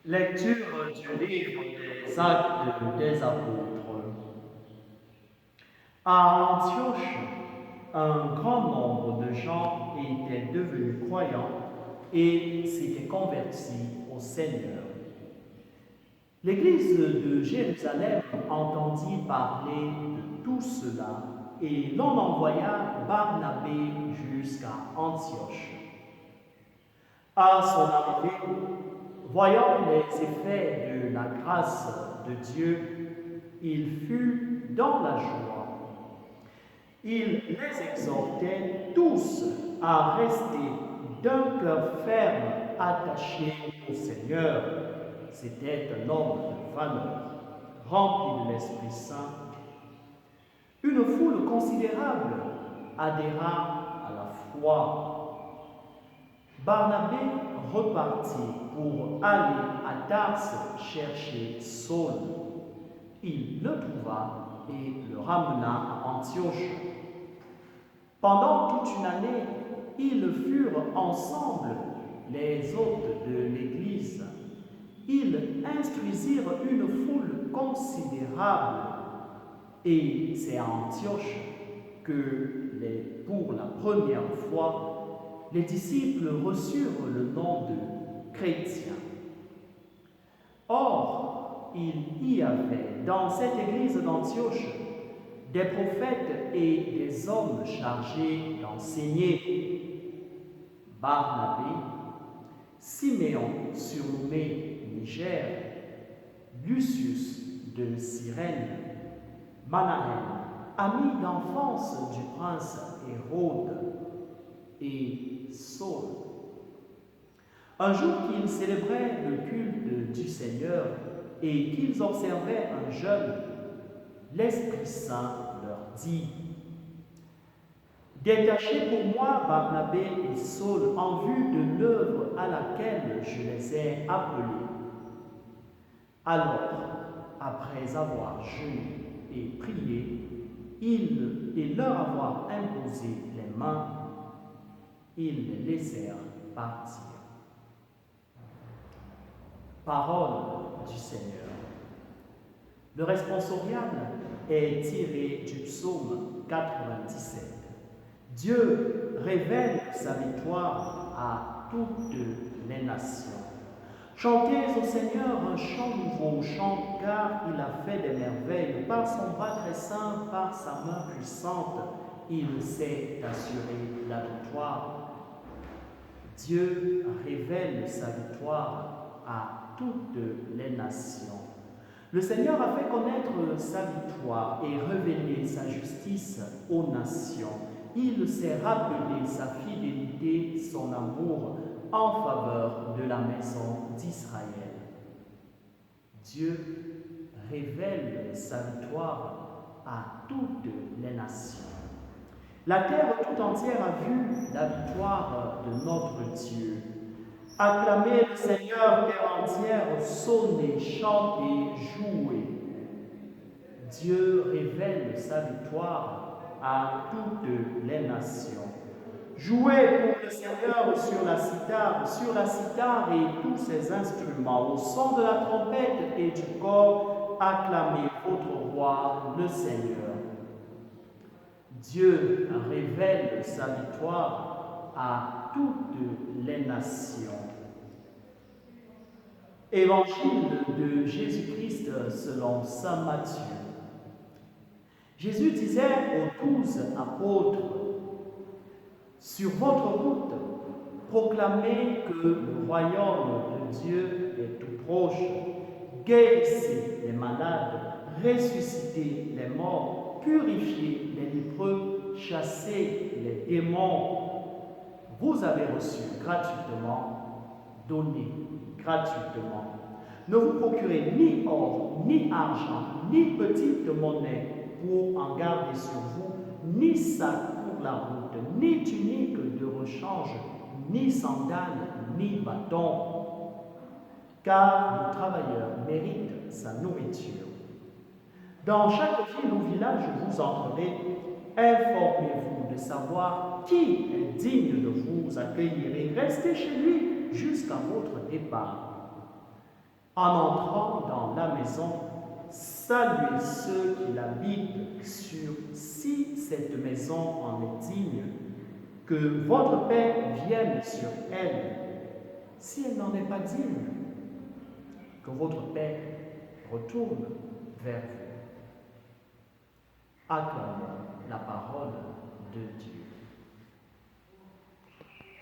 Lecture du livre des Actes des Apôtres. À Antioche, un grand nombre de gens étaient devenus croyants et s'étaient convertis au Seigneur. L'Église de Jérusalem entendit parler de tout cela et l'on envoya Barnabé jusqu'à Antioche. À son arrivée, voyant les effets de la grâce de Dieu, il fut dans la joie. Il les exhortait tous à rester d'un cœur ferme attaché au Seigneur. C'était un homme de valeur, rempli de l'Esprit Saint. Une foule considérable adhéra à la foi. Barnabé repartit pour aller à Tarse chercher Saul. Il le trouva et le ramena à Antioche. Pendant toute une année, ils furent ensemble les hôtes de l'Église. Ils instruisirent une foule considérable et c'est à Antioche que, pour la première fois, les disciples reçurent le nom de chrétiens. Or, il y avait dans cette église d'Antioche des prophètes et des hommes chargés d'enseigner. Barnabé, Siméon surnommé Niger, Lucius de Cyrène, Manahen, ami d'enfance du prince Hérode, et Saul. Un jour qu'ils célébraient le culte du Seigneur et qu'ils observaient un jeûne, l'Esprit Saint leur dit: Détachez pour moi Barnabé et Saul en vue de l'œuvre à laquelle je les ai appelés. Alors, après avoir jeûné et prié, et leur avoir imposé les mains, ils les laissèrent partir. Parole du Seigneur. Le responsorial est tiré du psaume 97. Dieu révèle sa victoire à toutes les nations. Chantez au Seigneur un chant nouveau, chant car il a fait des merveilles. Par son bras très saint, par sa main puissante, il s'est assuré la victoire. Dieu révèle sa victoire à toutes les nations. Le Seigneur a fait connaître sa victoire et révélé sa justice aux nations. Il s'est rappelé sa fidélité, son amour en faveur de la maison d'Israël. Dieu révèle sa victoire à toutes les nations. La terre tout entière a vu la victoire de notre Dieu. Acclamez le Seigneur, terre entière, sonnez, chantez, jouez. Dieu révèle sa victoire à toutes les nations. Jouez pour le Seigneur sur la cithare et tous ses instruments. Au son de la trompette et du cor, acclamez votre roi, le Seigneur. Dieu révèle sa victoire à toutes les nations. Évangile de Jésus-Christ selon saint Matthieu. Jésus disait aux 12 apôtres: sur votre route, proclamez que le royaume de Dieu est tout proche. Guérissez les malades, ressuscitez les morts, purifiez les lépreux, chassez les démons. Vous avez reçu gratuitement, donnez gratuitement. Ne vous procurez ni or, ni argent, ni petite monnaie pour en garder sur vous, ni sac pour la route, ni tunique de rechange, ni sandales, ni bâton. Car le travailleur mérite sa nourriture. Dans chaque ville ou village où vous entrerez, informez-vous de savoir qui est digne de vous accueillir et restez chez lui jusqu'à votre départ. En entrant dans la maison, saluez ceux qui l'habitent si cette maison en est digne, que votre Père vienne sur elle. Si elle n'en est pas digne, que votre Père retourne vers vous. Acclamons la parole de Dieu.